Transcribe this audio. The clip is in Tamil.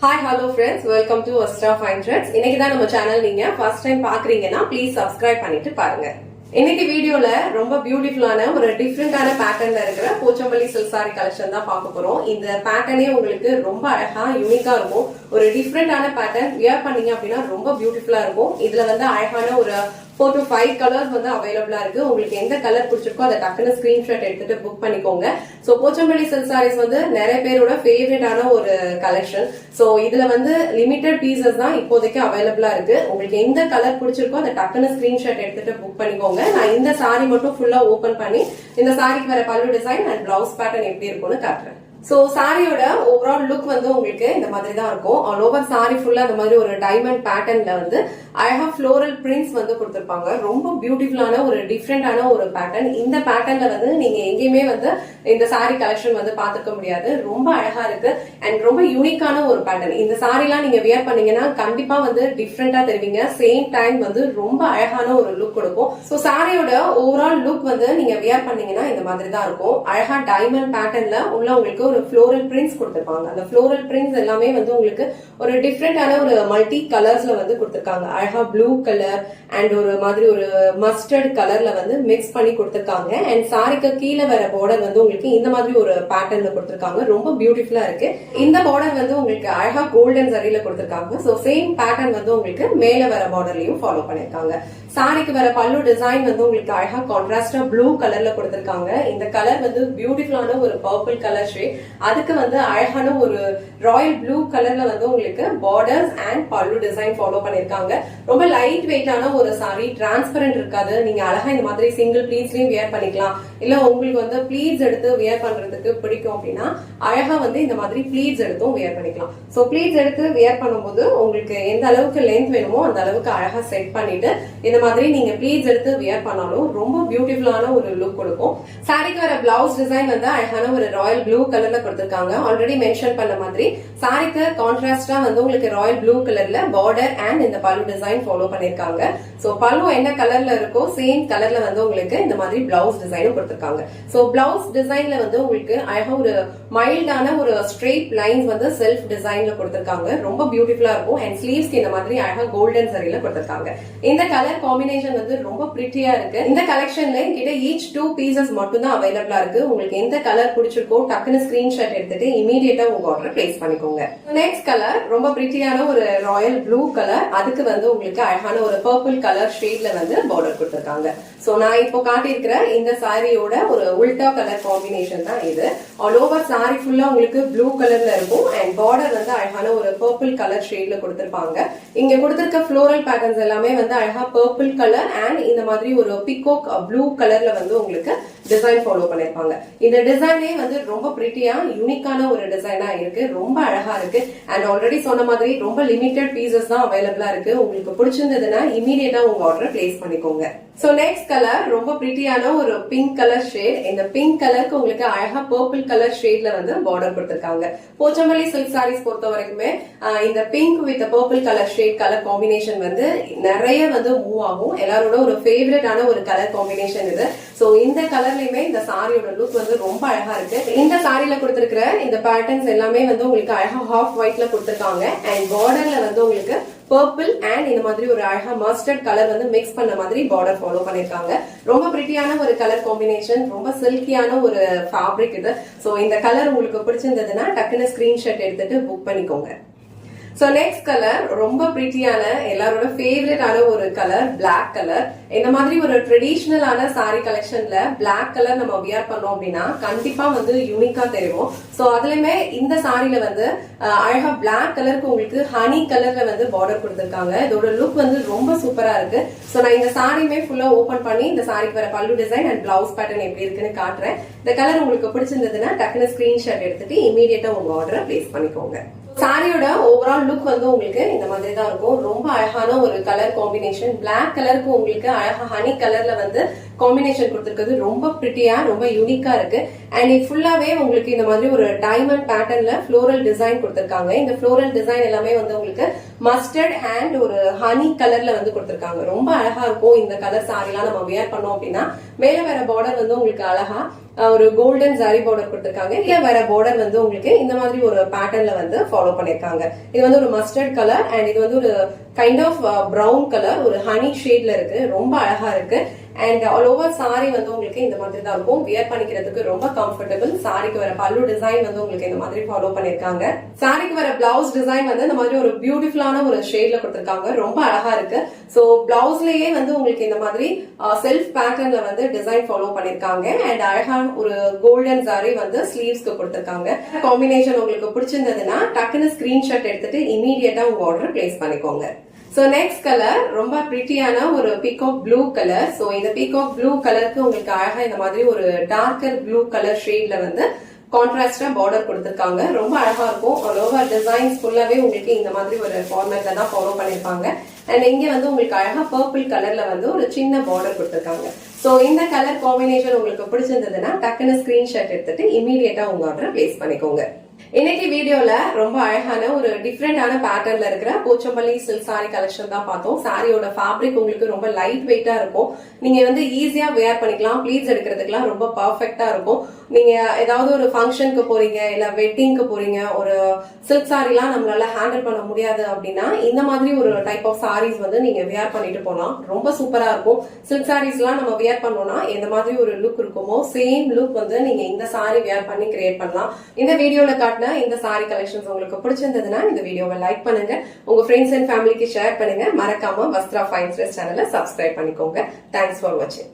Hi, hello friends. Welcome to Astra Fine Threads. இன்னைக்கு தான் நம்ம சேனல் நீங்க ஃபர்ஸ்ட் டைம் பாக்குறீங்கன்னா ப்ளீஸ் சப்ஸ்கிரைப் பண்ணிட்டு பாருங்க. இன்னைக்கு வீடியோல ரொம்ப பியூட்டிஃபுல்லான ஒரு டிஃபரெண்டான பேட்டர்ன்ல இருக்கிற போச்சம்பள்ளி சில்க் சாரி கலெக்ஷன் தான் பார்க்க போறோம். இந்த பேட்டர்னே உங்களுக்கு ரொம்ப அழகா யூனிக்கா இருக்கும். ஒரு டிஃபரெண்டான பேட்டர்ன் வியர் பண்ணீங்க அப்படின்னா ரொம்ப பியூட்டிஃபுல்லா இருக்கும். இதுல வந்து அழகான ஒரு 4 to 5 கலர்ஸ் வந்து அவைலபிளா இருக்கு. உங்களுக்கு எந்த கலர் பிடிச்சிருக்கோ அதை டக்குன்னு ஸ்கிரீன்ஷாட் எடுத்துட்டு புக் பண்ணிக்கோங்க. சோ போச்சம்பள்ளி சில்க் சாரீஸ் வந்து நிறைய பேரோட ஃபேவரட்டான ஒரு கலெக்ஷன். சோ இதுல வந்து லிமிடெட் பீசஸ் தான் இப்போதைக்கு அவைலபிளா இருக்கு. உங்களுக்கு எந்த கலர் பிடிச்சிருக்கோ அதை டக்குன்னு ஸ்கிரீன்ஷாட் எடுத்துட்டு புக் பண்ணிக்கோங்க. நான் இந்த சாரி மட்டும் ஃபுல்லா ஓபன் பண்ணி இந்த சாரிக்கு வர பல்லு டிசைன் அண்ட் பிளவுஸ் பேட்டர்ன் எப்படி இருக்கும்னு காட்டுறேன். சோ சாரியோட ஓவரால் லுக் வந்து உங்களுக்கு இந்த மாதிரி தான் இருக்கும். ஆல் ஓவர் சாரி ஃபுல்லா இந்த மாதிரி ஒரு டைமண்ட் பேட்டர்ன்ல வந்து அழகா ஃப்ளோரல் பிரிண்ட்ஸ் வந்து கொடுத்திருப்பாங்க. ரொம்ப பியூட்டிஃபுல்லான ஒரு டிஃப்ரெண்டான ஒரு பேட்டர்ன். இந்த பேட்டர்ன்ல வந்து நீங்க எங்கேயுமே வந்து இந்த சாரி கலெக்ஷன் வந்து பாத்துக்க முடியாது. ரொம்ப அழகா இருக்கு அண்ட் ரொம்ப யூனிக்கான ஒரு பேட்டர்ன். இந்த சாரி எல்லாம் நீங்க வியர் பண்ணீங்கன்னா கண்டிப்பா வந்து டிஃப்ரெண்டா தெரிவிங்க. சேம் டைம் வந்து ரொம்ப அழகான ஒரு லுக் கொடுக்கும். சோ சாரியோட ஓவரால் லுக் வந்து நீங்க வியர் பண்ணீங்கன்னா இந்த மாதிரி தான் இருக்கும். அழகா டைமண்ட் பேட்டர்ன்ல உள்ள உங்களுக்கு ஒரு ஃப்ளோரல் பிரிண்ட்ஸ் கொடுத்திருப்பாங்க. அந்த ஃப்ளோரல் பிரிண்ட்ஸ் எல்லாமே வந்து உங்களுக்கு ஒரு டிஃப்ரெண்டான ஒரு மல்டி கலர்ஸ்ல வந்து கொடுத்திருக்காங்க. அழகா ப்ளூ கலர் அண்ட் ஒரு மாதிரி ஒரு மஸ்டர்ட் கலர்ல வந்து மிக்ஸ் பண்ணி கொடுத்திருக்காங்க. அண்ட் சாரிக்கு கீழே வர பார்டர் வந்து உங்களுக்கு இந்த மாதிரி ஒரு பேட்டர்ன்ல கொடுத்திருக்காங்க. ரொம்ப பியூட்டிஃபுல்லா இருக்கு. இந்த பார்டர் வந்து உங்களுக்கு அழகா கோல்டன் சரியில கொடுத்திருக்காங்க. சோ சேம் பேட்டர்ன் வந்து உங்களுக்கு மேல வர பார்டர்லயும் ஃபாலோ பண்ணிருக்காங்க. சாரிக்கு வர பல்லு டிசைன் வந்து உங்களுக்கு அழகா கான்ட்ராஸ்டா ப்ளூ கலர்ல கொடுத்திருக்காங்க. இந்த கலர் வந்து பியூட்டிஃபுல்லான ஒரு பர்பிள் கலர் ஷேட். அதுக்கு வந்து அழகான ஒரு ராயல் ப்ளூ கலர்ல வந்து உங்களுக்கு பார்டர்ஸ் அண்ட் பல்லு டிசைன் ஃபாலோ பண்ணிருக்காங்க. ரொம்ப லைட் வெயிட்டான ஒரு சாரி, டிரான்ஸ்பரண்ட் இருக்காது. நீங்க அழகா இந்த மாதிரி சிங்கிள் ப்ளீட்ஸ்லயும் வியர் பண்ணிக்கலாம். இல்ல உங்களுக்கு வந்து ப்ளீட்ஸ் எடுத்து வியர் பண்றதுக்கு பிடிக்கும் அப்படின்னா அழகா வந்து இந்த மாதிரி ப்ளீட்ஸ் எடுத்தும் வியர் பண்ணிக்கலாம். சோ ப்ளீட்ஸ் எடுத்து வியர் பண்ணும்போது உங்களுக்கு எந்த அளவுக்கு லென்த் வேணுமோ அந்த அளவுக்கு அழகா செட் பண்ணிட்டு இந்த மாதிரி நீங்க ப்ளீட்ஸ் எடுத்து வியர் பண்ணாலும் ரொம்ப பியூட்டிஃபுல்லான ஒரு லுக் கொடுக்கும். சாரிக்கு வர பிளவுஸ் டிசைன் வந்து அழகான ஒரு ராயல் ப்ளூ கலர்ல கொடுத்திருக்காங்க. ஆல்ரெடி மென்ஷன் பண்ண மாதிரி சாரிக்கு கான்ட்ராஸ்டா வந்து உங்களுக்கு ராயல் ப்ளூ கலர்ல பார்டர் அண்ட் இந்த பல்லு டிசைன் ஃபாலோ பண்ணிருக்காங்க. சோ பல்லு என்ன கலர்ல இருக்கோ சேம் கலர்ல வந்து உங்களுக்கு இந்த மாதிரி பிளவுஸ் டிசைனும் கொடுத்திருக்காங்க. சோ பிளவுஸ் டிசைன்ல வந்து உங்களுக்கு அழகா ஒரு மைல்டான ஒரு ஸ்ட்ரெயிட் லைன்ஸ் வந்து செல்ஃப் டிசைன்ல கொடுத்திருக்காங்க. ரொம்ப பியூட்டிஃபுல்லா இருக்கும். அண்ட் ஸ்லீவ்ஸ்க்கு இந்த மாதிரி அழகா கோல்டன் சரியில கொடுத்திருக்காங்க. இந்த கலர் காம்பினேஷன் வந்து ரொம்ப பிரிட்டியா இருக்கு. இந்த கலெக்ஷன்ல கிட்ட ஈச் 2 பீசஸ் மட்டும் தான் அவைலபிளா இருக்கு. உங்களுக்கு எந்த கலர் பிடிச்சிருக்கோ டக்குன்னு ஸ்கிரீன்ஷாட் எடுத்துட்டு இமீடியட்டா உங்க ஆர்டர் பிளேஸ் பண்ணிக்கோங்க. நெக்ஸ்ட் கலர் ரொம்ப பிரிட்டியான ஒரு ராயல் ப்ளூ கலர். அதுக்கு வந்து உங்களுக்கு அழகான ஒரு பர்பிள் கலர் ஷேட்ல வந்து பார்டர் கொடுத்திருக்காங்க. சோ நான் இப்போ காட்டியிருக்கிற இந்த சாரியோட ஒரு உல்டா கலர் காம்பினேஷன் தான் இது. ஆல் ஓவர் சாரி ஃபுல்லா உங்களுக்கு ப்ளூ கலர்ல இருக்கும் அண்ட் பார்டர் வந்து அழகான ஒரு பர்பிள் கலர் ஷேட்ல கொடுத்திருப்பாங்க. இங்க கொடுத்திருக்க ஃப்ளோரல் பேட்டர்ன்ஸ் எல்லாமே வந்து அழகா பர்பிள் கலர் அண்ட் இந்த மாதிரி ஒரு பிகாக் ப்ளூ கலர்ல வந்து உங்களுக்கு டிசைன் ஃபாலோ பண்ணிருப்பாங்க. இந்த டிசைனே வந்து ரொம்ப பிரிட்டியா யூனிக்கான ஒரு டிசைனா இருக்கு. ரொம்ப அழகா இருக்கு அண்ட் ஆல்ரெடி சொன்ன மாதிரி ரொம்ப லிமிடெட் பீசஸ் தான் அவைலபிளா இருக்கு. உங்களுக்கு பிடிச்சிருந்ததுன்னா இமீடியட்டா உங்க ஆர்டர் பிளேஸ் பண்ணிக்கோங்க. சோ நெக்ஸ்ட் கலர் ரொம்ப பிரிட்டியான ஒரு பிங்க் கலர் ஷேட். இந்த பிங்க் கலருக்கு உங்களுக்கு அழகா பர்பிள் கலர் ஷேட்ல வந்து பார்டர் கொடுத்திருக்காங்க. போச்சம்பள்ளி சில்க் சாரீஸ் பொறுத்த வரைக்குமே இந்த pink with purple colour shade colour combination வந்து நிறைய வந்து மூவ் ஆகும். எல்லாரோட ஒரு ஃபேவரட்டான ஒரு கலர் காம்பினேஷன் இது. சோ இந்த கலர்லயுமே இந்த சாரியோட லுக் வந்து ரொம்ப அழகா இருக்கு. இந்த சாரியில கொடுத்திருக்கிற இந்த பேட்டர்ன்ஸ் எல்லாமே வந்து உங்களுக்கு அழகா ஹாஃப் ஒயிட்ல கொடுத்திருக்காங்க அண்ட் பார்டர்ல வந்து உங்களுக்கு பர்பிள் அண்ட் இந்த மாதிரி ஒரு அழகா மஸ்டர்ட் கலர் வந்து மிக்ஸ் பண்ண மாதிரி பார்டர் ஃபாலோ பண்ணிருக்காங்க. ரொம்ப பிரிட்டியான ஒரு கலர் காம்பினேஷன், ரொம்ப சில்கியான ஒரு ஃபேப்ரிக் இது. சோ இந்த கலர் உங்களுக்கு பிடிச்சிருந்ததுன்னா டக்குன்னு ஸ்கிரீன்ஷாட் எடுத்துட்டு புக் பண்ணிக்கோங்க. சோ நெக்ஸ்ட் கலர் ரொம்ப பிரிட்டியான எல்லாரோட ஃபேவரட்டான ஒரு கலர் பிளாக் கலர். இந்த மாதிரி ஒரு ட்ரெடிஷனலான சாரி கலெக்ஷன்ல பிளாக் கலர் நம்ம வியர் பண்ணோம் அப்படின்னா கண்டிப்பா வந்து யூனிக்கா தெரியும். சோ அதுலயுமே இந்த சாரில வந்து அழகா பிளாக் கலருக்கு உங்களுக்கு ஹனி கலர்ல வந்து பார்டர் கொடுத்திருக்காங்க. இதோட லுக் வந்து ரொம்ப சூப்பரா இருக்கு. சோ நான் இந்த சாரியுமே ஃபுல்லா ஓபன் பண்ணி இந்த சாரிக்கு வர பல்லு டிசைன் அண்ட் பிளவுஸ் பேட்டர்ன் எப்படி இருக்குன்னு காட்டுறேன். இந்த கலர் உங்களுக்கு பிடிச்சிருந்ததுன்னா டக்குன்னு ஸ்கிரீன்ஷாட் எடுத்துட்டு இமீடியட்டா உங்க ஆர்டரை பிளேஸ் பண்ணிக்கோங்க. சாரியோட ஓவரால் லுக் வந்து உங்களுக்கு இந்த மாதிரி தான் இருக்கும். ரொம்ப அழகான ஒரு கலர் காம்பினேஷன். பிளாக் கலருக்கு உங்களுக்கு அழகா ஹனி கலர்ல வந்து காம்பினேஷன் கொடுத்திருக்கிறது ரொம்ப பிரிட்டியா ரொம்ப யூனிக்கா இருக்கு. அண்ட் இது ஃபுல்லாவே உங்களுக்கு இந்த மாதிரி ஒரு டைமண்ட் பேட்டர்ன்ல ஃப்ளோரல் டிசைன் கொடுத்திருக்காங்க. இந்த ஃப்ளோரல் டிசைன் எல்லாமே வந்து உங்களுக்கு மஸ்டர்ட் அண்ட் ஒரு ஹனி கலர்ல வந்து கொடுத்திருக்காங்க. ரொம்ப அழகா இருக்கும். இந்த கலர் சாரி எல்லாம் நம்ம வியர் பண்ணோம் அப்படின்னா மேல வேற பார்டர் வந்து உங்களுக்கு அழகா ஒரு கோல்டன் ஜரி பார்டர் கொடுத்திருக்காங்க. இல்ல வேற பார்டர் வந்து உங்களுக்கு இந்த மாதிரி ஒரு பேட்டர்ன்ல வந்து ஃபாலோ பண்ணிருக்காங்க. இது வந்து ஒரு மஸ்டர்ட் கலர் அண்ட் இது வந்து ஒரு கைண்ட் ஆஃப் பிரவுன் கலர், ஒரு ஹனி ஷேட்ல இருக்கு. ரொம்ப அழகா இருக்கு. அண்ட் ஆல் ஓவர் சாரி வந்து உங்களுக்கு இந்த மாதிரி தான் இருக்கும். வியர் பண்ணிக்கிறதுக்கு ரொம்ப கம்ஃபர்டபுள். சாரிக்கு வர பல்லு டிசைன் வந்து உங்களுக்கு இந்த மாதிரி ஃபாலோ பண்ணிருக்காங்க. சாரிக்கு வர பிளவுஸ் டிசைன் வந்து இந்த மாதிரி ஒரு பியூட்டிஃபுல்லான ஒரு ஷேட்ல கொடுத்திருக்காங்க. ரொம்ப அழகா இருக்கு. சோ பிளவுஸ்லயே வந்து உங்களுக்கு இந்த மாதிரி செல்ஃப் பேட்டர்ன்ல வந்து டிசைன் ஃபாலோ பண்ணிருக்காங்க. அண்ட் அழகான ஒரு கோல்டன் சாரி வந்து ஸ்லீவ்ஸ்க்கு கொடுத்திருக்காங்க. காம்பினேஷன் உங்களுக்கு பிடிச்சிருந்ததுன்னா டக்குன்னு ஸ்கிரீன்ஷாட் எடுத்துட்டு இமீடியட்டா உங்க ஆர்டர் பிளேஸ் பண்ணிக்கோங்க. சோ நெக்ஸ்ட் கலர் ரொம்ப பிரிட்டியான ஒரு பீகாக் ப்ளூ கலர். சோ இந்த பீகாக் ப்ளூ கலருக்கு உங்களுக்கு அழகா இந்த மாதிரி ஒரு டார்க்கர் ப்ளூ கலர் ஷேட்ல வந்து கான்ட்ராஸ்டா பார்டர் கொடுத்திருக்காங்க. ரொம்ப அழகா இருக்கும். ஆல் ஓவர் டிசைன்ஸ் ஃபுல்லாவே உங்களுக்கு இந்த மாதிரி ஒரு ஃபார்மேட்ல தான் ஃபாலோ பண்ணிருப்பாங்க. அண்ட் இங்க வந்து உங்களுக்கு அழகா பர்பிள் கலர்ல வந்து ஒரு சின்ன பார்டர் கொடுத்திருக்காங்க. சோ இந்த கலர் காம்பினேஷன் உங்களுக்கு பிடிச்சிருந்ததுன்னா டக்குன்னு ஸ்கிரீன்ஷாட் எடுத்துட்டு இமீடியட்டா உங்க ஆர்டர் பிளேஸ் பண்ணிக்கோங்க. இன்னைக்கு வீடியோல ரொம்ப அழகான ஒரு டிஃப்ரெண்டான பேட்டர்ன்ல இருக்கிற போச்சம்பள்ளி சில்க் சாரி கலெக்ஷன் தான் பார்த்தோம். சாரியோட ஃபேப்ரிக் உங்களுக்கு ரொம்ப லைட் வெயிட்டா இருக்கும். நீங்க வந்து ஈஸியா வேர் பண்ணிக்கலாம். ப்ளீட்ஸ் எடுக்கிறதுக்குலாம் ரொம்ப பர்ஃபெக்டா இருக்கும். நீங்க ஏதாவது ஒரு ஃபங்க்ஷனுக்கு போறீங்க, இல்ல வெட்டிங்க்கு போறீங்க, ஒரு சில்க் சாரிலாம் நம்மளால ஹேண்டில் பண்ண முடியாது அப்படின்னா இந்த மாதிரி ஒரு டைப் ஆஃப் சாரீஸ் வந்து நீங்க வேர் பண்ணிட்டு போலாம். ரொம்ப சூப்பரா இருக்கும். சில்க் சாரீஸ் எல்லாம் நம்ம வேர் பண்ணோம்னா எந்த மாதிரி ஒரு லுக் இருக்குமோ சேம் லுக் வந்து நீங்க இந்த சாரி வேர் பண்ணி கிரியேட் பண்ணலாம். இந்த வீடியோல காட்டின இந்த சாரி கலெக்ஷன்ஸ் உங்களுக்கு பிடிச்சிருந்ததுன்னா இந்த வீடியோவை லைக் பண்ணுங்க, உங்க ஃப்ரெண்ட்ஸ் அண்ட் ஃபேமிலிக்கு ஷேர் பண்ணுங்க. மறக்காம வஸ்த்ரா ஃபைன் த்ரெட்ஸ் சேனலை சப்ஸ்கிரைப் பண்ணிக்கோங்க. தேங்க்ஸ் ஃபார் வாட்சிங்.